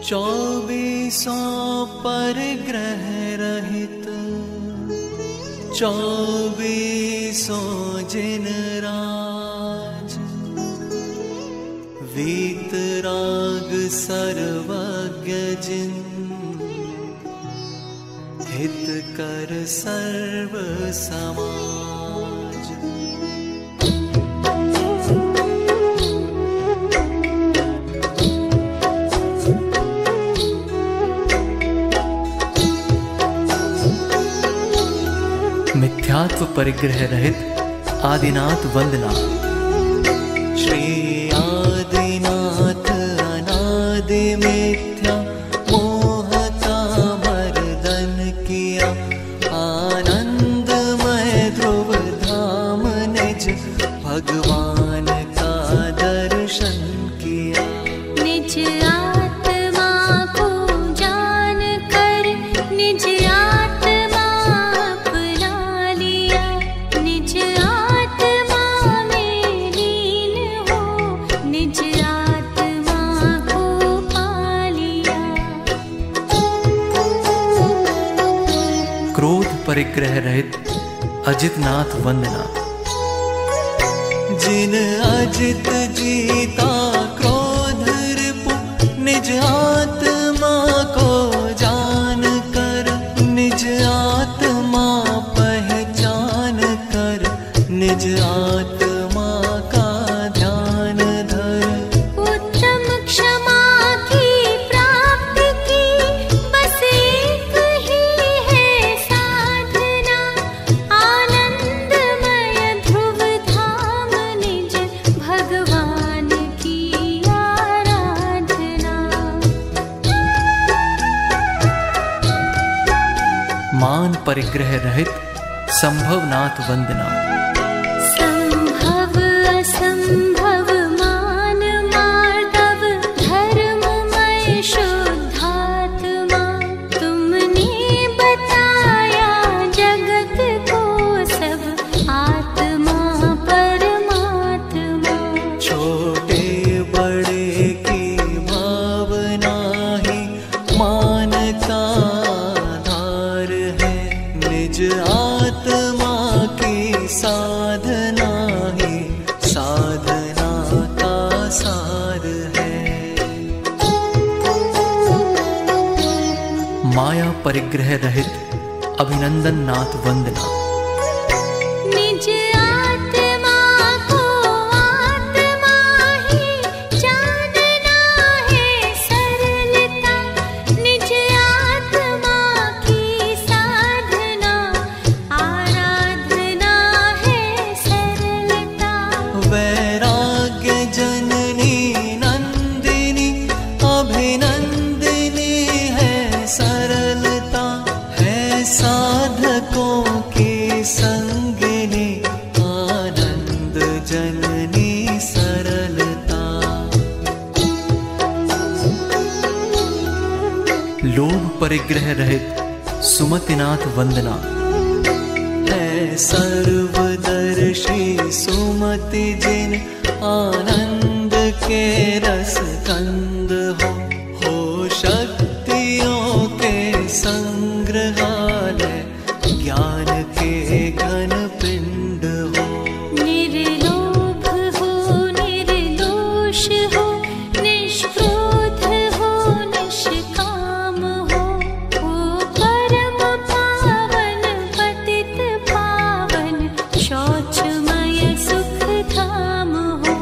2400 परिग्रह रहित 2400 जिन राज, वीतराग सर्वज्ञ जिन, हित कर सर्व समाज। मिथ्यात्व परिग्रह रहित आदिनाथ वंदना। श्री आदिनाथ अनादि मिथ्या मोहता मर्दन किया, आनंदमय ध्रुव धाम निज भगवान का दर्शन किया। निज आत्मा को जान कर निज आत्मा अपना लिया, निज आत्मा में लीन हो निज आत्मा को पा लिया। क्रोध परिग्रह रहित अजितनाथ वंदना। जिन अजित जीता क्रोध रिपु, निज आत्मा को जान कर निज आत्मा पहचान कर, निज आत्मा का ध्यान धर। उत्तम क्षमा की प्राप्ति की बस एक ही है साधना, आनंदमय ध्रुव धाम निज भगवान की आराधना। मान परिग्रह रहित संभवनाथ वंदना। संभव असंभव मान माधव धर्ममय शुद्धात्मा, तुमने बताया जगत को सब आत्मा परमात्मा। छोटे बड़े की भावना ही मान का आधार है, निज आत्मा की साधना ही साधना का सार है। माया परिग्रह रहित अभिनंदन नाथ वंदना। निज आत्मा को आत्मा ही जानना है सरलता, निज आत्मा की साधना आराधना है सरलता। वैराग्य जननी नंदिनी अभिनंदिनी है सरलता, है साधकों की संगिनी आनंद जननी सरलता। लोभ परिग्रह रहित सुमतिनाथ वंदना। है सर्वदर्शी सुमति जिन, आनंद के रस कंद हो शक्तियों के संग्रहालय, ज्ञान के घन पिंड हो। निर्लोभ हो निर्दोष हो निष्क्रोध हो निष्काम हो परम पावन पतित पावन शौचमय सुख धाम हो।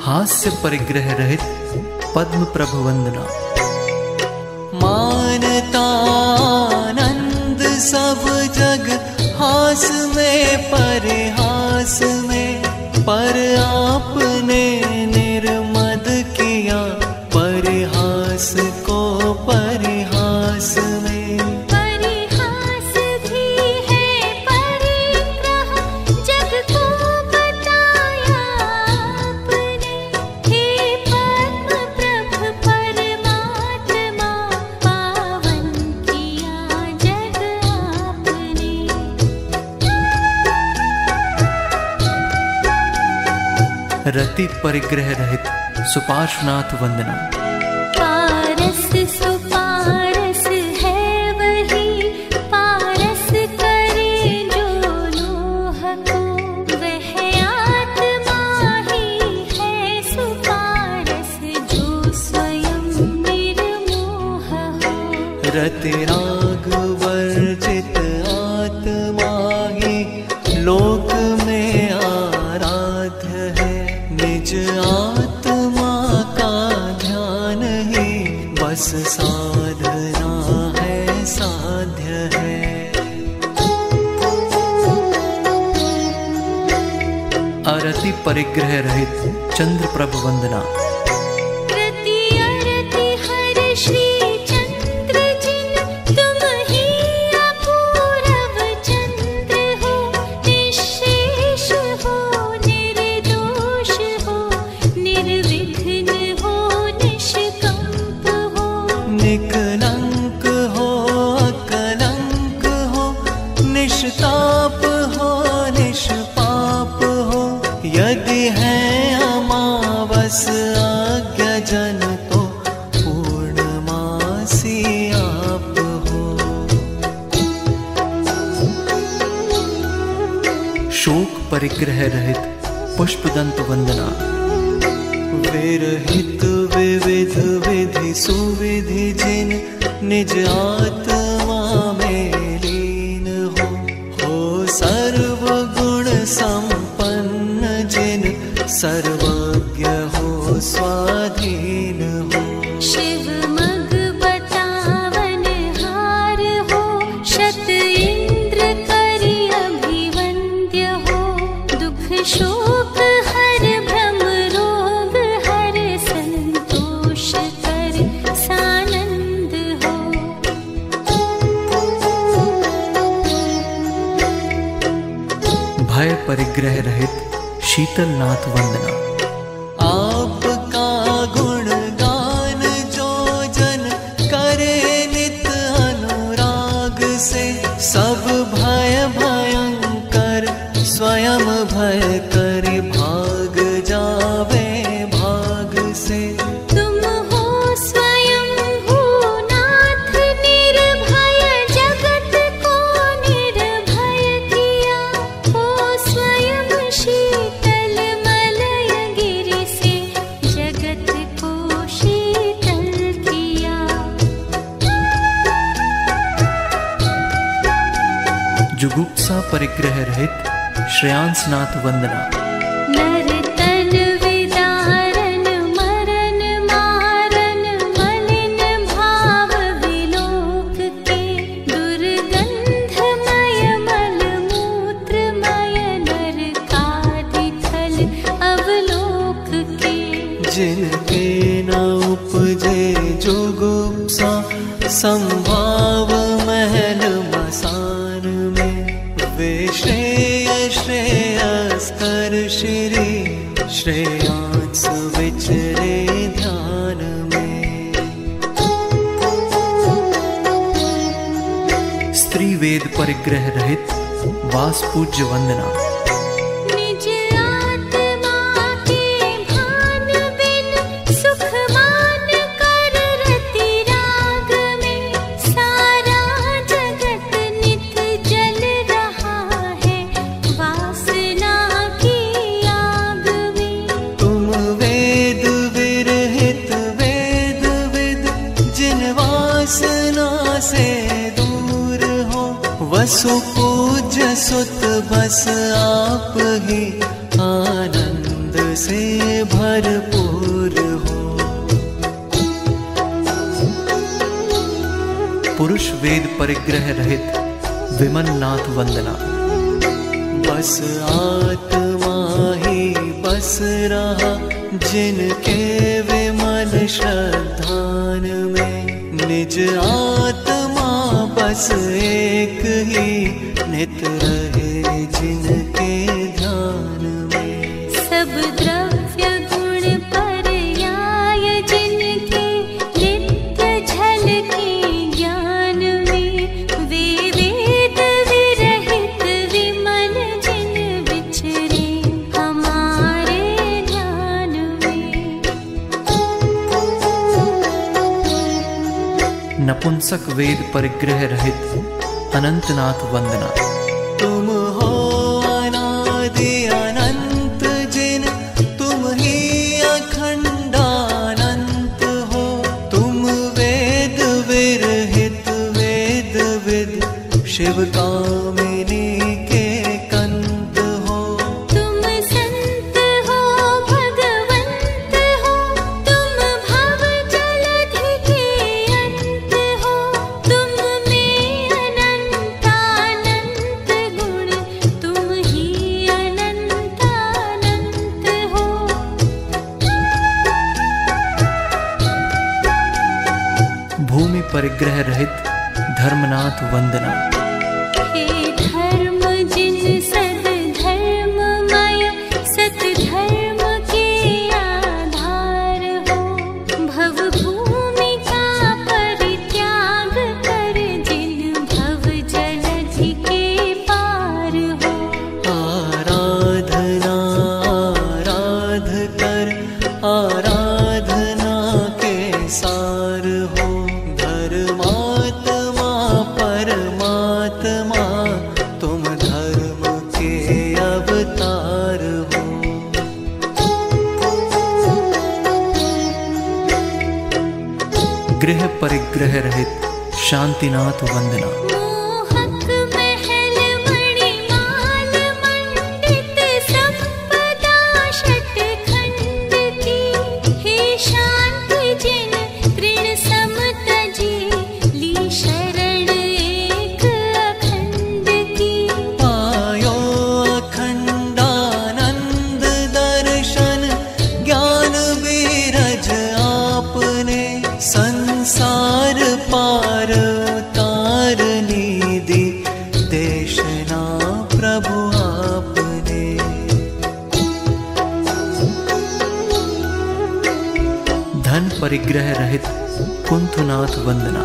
हास्य परिग्रह रहित पद्म प्रभु वंदना। मानता आनंद सब जग हास में परिहास में, पर आपने निर्मद किया परिहास को परिहास में। परिहास भी है परिग्रह जग को बताया आपने, हे पद्म प्रभ परमात्मा पावन किया जग आपने। रति परिग्रह रहित सुपार्श्वनाथ वंदना। पारस सुपारस है वही, पारस करे जो लोह को, वह आत्मा ही है सुपारस जो स्वयं निर्मोह हो। रति राग वर्जित आत्मा ही लोक में आराध्य है, निज आत्मा का ध्यान ही बस साधना है, साध्य है। अरति परिग्रह रहित चंद्र प्रभ वंदना। रति अरति हर श्री चंद्र जिन, तुम ही अपूरव चंद्र हो, निःशेष हो, निर्दोष हो, निर्विघ्न हो, निष्कंप हो। निकलंक हो, अकलंक हो, निष्ताप हो, निष्पाप हो। यदि है अमावस आज्ञा जन तो पूर्णमासी आप हो। शोक परिग्रह रहित पुष्पदंत वंदना। विरहित विविध विधि सुविधि जिन, निज आत्मा में लीन हो सर्व गुण संपन्न जिन, सर्वज्ञ हो स्वाधीन हो। शिव मग बतावन हार हो, शत इंद्र करि अभिवंद्य हो, दुख शोक हर भ्रम रोग हर, संतोष कर सानंद हो। भय परिग्रह रहित शीतलनाथ वंदना। आपका गुणगान जो जन करे नित अनुराग से, सब भय भयंकर स्वयं भय करे भाग जावे भाग से। तुम हो स्वयं भूनाथ निर्भय, जगत को निर्भय किया, हो स्वयं शीतल मलय गिरि से, जगत को शीतल किया। जुगुप्सा परिग्रह रहित श्रेयांसनाथ वंदना। नर तन विदारन मरन मारन, मलिन भाव विलोक के, दुर्गंधमय मल मूत्रमय नरकादि थल अवलोक के। जिनके न उपजे जुगुप्सा, संभाव महल मसान में, वे श्रेय श्रेयस्कर श्री श्रेयांस विचरे ध्यान में। स्त्री वेद परिग्रह रहित वास पूज्य वंदना। निज आत्मा के भान बिन, सुख मान कर रति राग में, सारा जगत नित जल रहा है, वासना की आग में। तुम वेद विरहित वेद विद, जिन वासना से दूर हो, वसु पूज्य सुत बस आप ही आनंद से भरपूर हो। पुरुष वेद परिग्रह रहित विमलनाथ वंदना। बस आत्मा ही बस रहा, जिनके विमल श्रद्धान में, निज आत्मा बस एक ही नित रहे जिनके ध्यान में। सब द्रव्य गुण पर्याय जिनके, नित्य झलके ज्ञान में, वे वेद विरहित विमल जिन, विचरे हमारे ध्यान नपुंसक वेद परिग्रह रहित अनंतनाथ वंदना। तुम हो अनादि अनंत जिन, तुम ही अखंडानंत हो। तुम वेद विरहित वेद विद, शिव कामिनी के कंत हो। तुम संत हो भगवंत हो, तुम भव जलधि के अंत हो। तुम में अनंतानंत गुण, तुम ही अनंतानंत हो। भूमि परिग्रह रहित धर्मनाथ वंदना। हे धर्म जिन सद्धर्ममय, सतधर्म के आधार हो। भव भूमि का परित्याग कर, जिन भव जलधि के पार हो। आराधना आराध कर, आराधना के सार हो। धर्मात्मा परमात्मा, तुम धर्म के अवतार हो। गृह परिग्रह रहित शांतिनाथ वंदना। मोहक महल मणिमाल मंडित, संपदा षटखंड की। हे शांति जिन तृण समतजी, ली शरण एक अखंड की। पायो अखंडानंद दर्शन, ज्ञान बीरज आपने। संसार पार उतार निधि, देशना प्रभु आपने। धन परिग्रह रहित कुंथनाथ वंदना।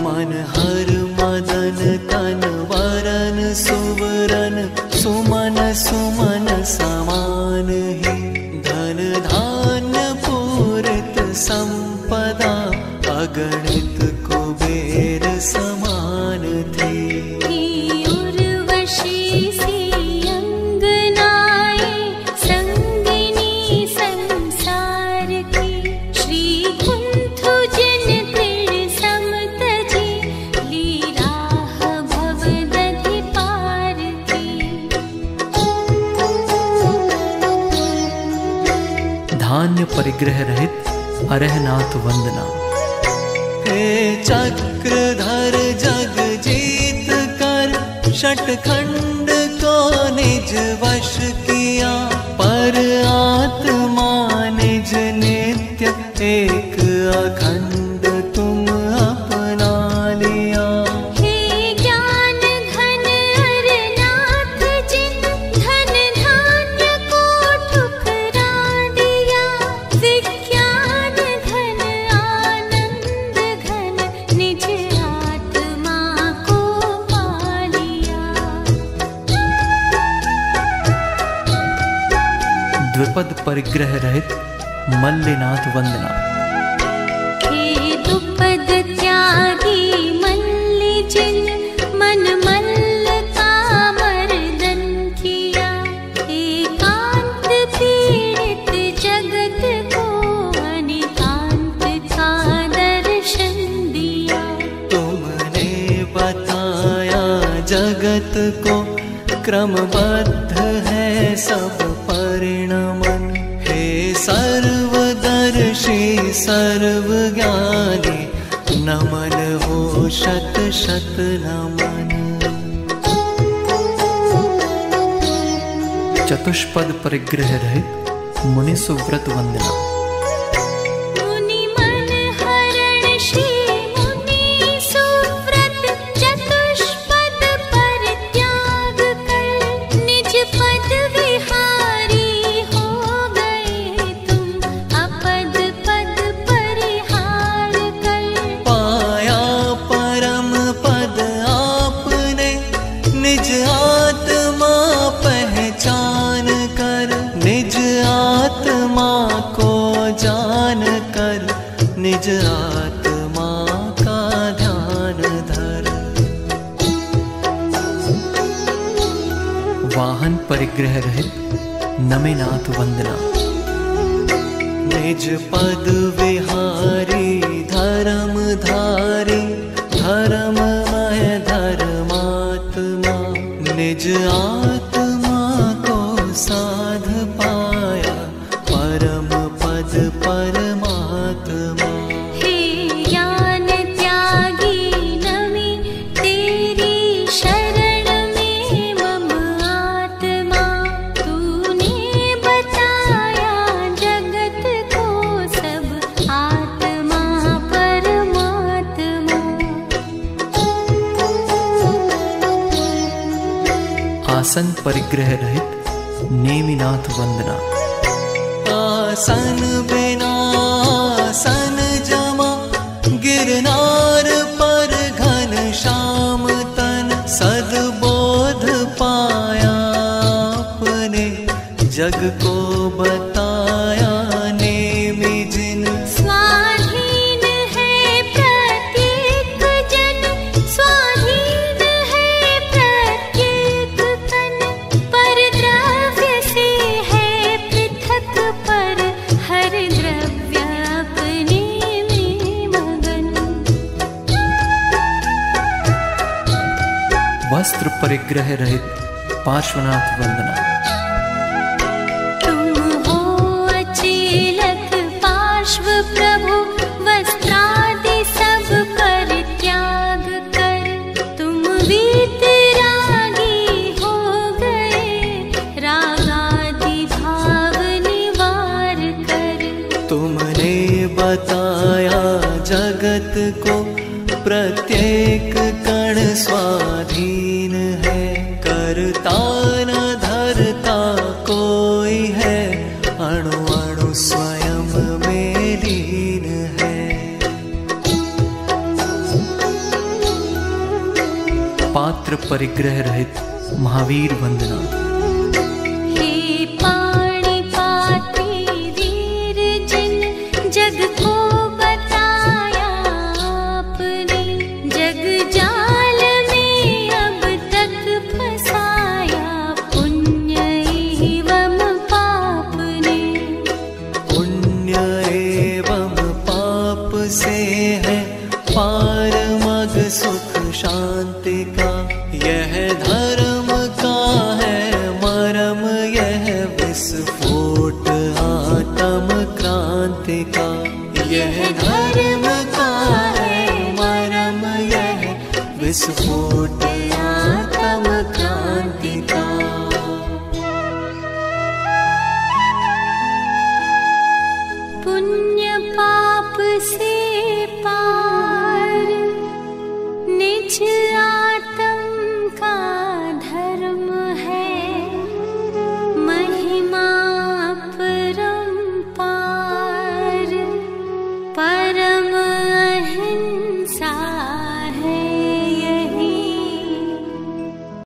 मन हर मदन तन वरन सुवरन, सुमन सुमन समान ही। धन धान्य पूरित संपदा, अगणित कुबेर समान थी। हे उर्वशी सी अंगनाएं, संगिनी संसार की। श्री कुंथु जिन तृण समतजी, ली राह भव दधि पार की। धान्य परिग्रह रहित अरहनाथ वंदना। हे चक्रधर जग जीत कर, षटखंड को निज वश किया। पर आत्मा निज नित्य, एक अखंड तुम अपना लिया। हे ज्ञान धन अरनाथ जिन, धन धान्य को ठुकरा दिया। विज्ञान घन आनंद घन, निज आत्मा को पा लिया। द्विपद परिग्रह रहित मल्लिनाथ वंदना। हे दुपद त्यागी मल्लि जिन, मन मल्ल का मर्दन किया। एकांत पीड़ित जगत को, अनिकांत का दर्शन दिया। तुमने बताया जगत को, क्रमबद्ध है सब परिणमन। हे सर्वदर्शी सर्वज्ञानी, नमन हो शत शत नमन। चतुष्पद परिग्रह रहित मुनि सुव्रत वंदना। मुनि मन हरण श्री मुनि सुव्रत, चतुष्पद परित्याग कर। निज पद विहारी हो गए तुम, अपद पद परिहार कर। पाया परम पद आपने, निज आत्मा पहचान कर। निज आत्मा को वाहन परिग्रह रहित नमे नाथ वंदना। निज पद विहारी धर्म धारी धर्ममय धर्मात्मा, निज आत्मा को साध पाया परम पद परमात्मा। हे ज्ञान त्यागी नमी तेरी शरण में मम आत्मा, तूने बताया जगत को सब आत्मा परमात्मा। आसन परिग्रह रहित नेमिनाथ वंदना। आसन बिना आसन जमा, गिरनार पर घन श्याम तन, सद्बोध पाया अपने जग को बताया नेमि जिन। स्वाधीन है प्रत्येक जन, स्वाधीन है प्रत्येक तन, पर द्रव्य से है पृथक, पर हर द्रव्य अपने में मगन। वस्त्र परिग्रह रहित पार्श्वनाथ वंदना। तुम हो अचेलक पार्श्व प्रभु, वस्त्रादि सब परित्याग कर, तुम वीतरागी हो गए, रागादि भाव निवार कर। तुमने बताया जगत को प्रत्येक कण स्वाधीन है, करता न धरता कोई है, अणु अणु स्वयं में लीन है। पात्र परिग्रह रहित महावीर वंदना। हे पाणि पात्री वीर जिन, जग को बताया आपने, जग जाल में अब तक फंसाया पुण्य एवं पाप ने। पुण्य एवं पाप से है पार मग सुख शांति का, यह धर्म का है मरम, यह विस्फोट आत्म क्रांति का। यह धर्म का है मरम, यह विस्फोट